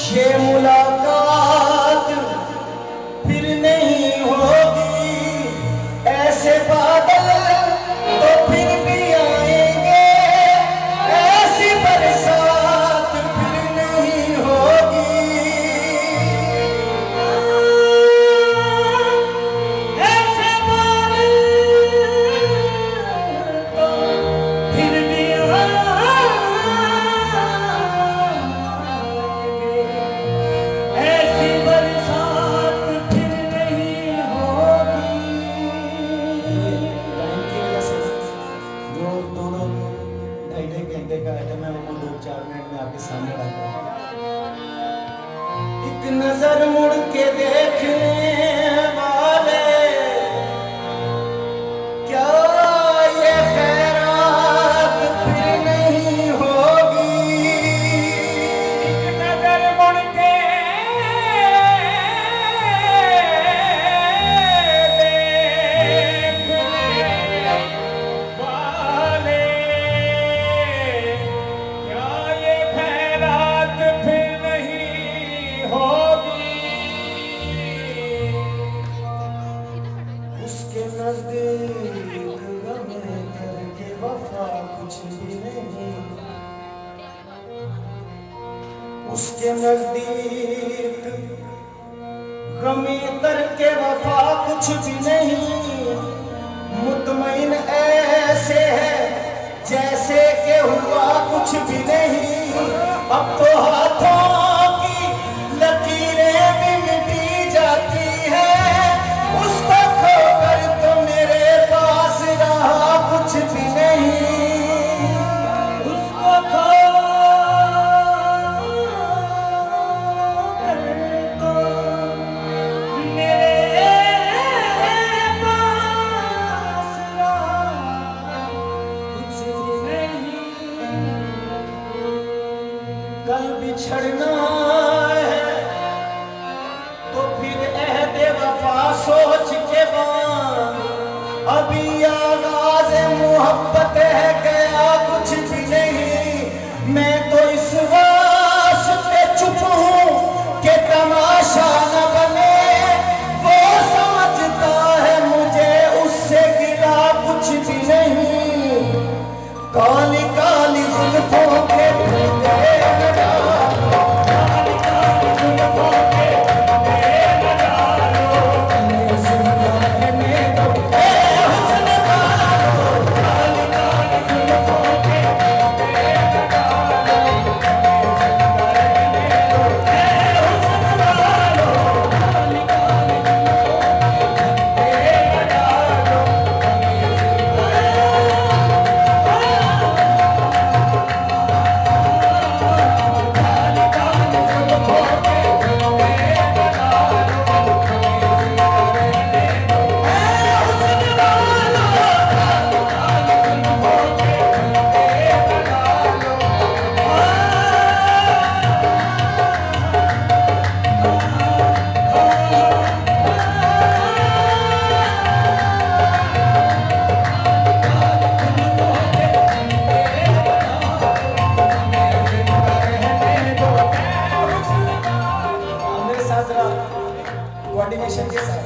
ये मुलाकात फिर नहीं होगी, ऐसे बादल तो फिर भी आएंगे, ऐसी बरसात फिर नहीं होगी। ऐसे बादल तो फिर भी एक नजर मुड़ के देखने वाले, क्या ये खैरात फिर नहीं होगी। एक नजर मुड़ के देखने वाले, क्या ये खैरात फिर नहीं होगी। उसके नजदीक गमे करके वफा कुछ भी नहीं, उसके नजदीक गमे करके वफा कुछ भी नहीं। मुतमईन ऐसे है जैसे कि हुआ कुछ भी नहीं। अब तो हाथों की लकीरें भी मिटी जाती है, उसको खोकर तो मेरे पास रहा कुछ भी नहीं। उसको खोकर तो मेरे पास रहा कुछ भी नहीं। कल बिछड़ना है तो फिर अहदे वफा सोच के बांध। अभी आगाज़ मोहब्बत है, गया कुछ भी नहीं। मैं तो इस वास्ते चुप हूँ कि तमाशा न बने। वो समझता है मुझे उससे गिला कुछ भी नहीं। काली काली जुल्फों के कोऑर्डिनेशन के साथ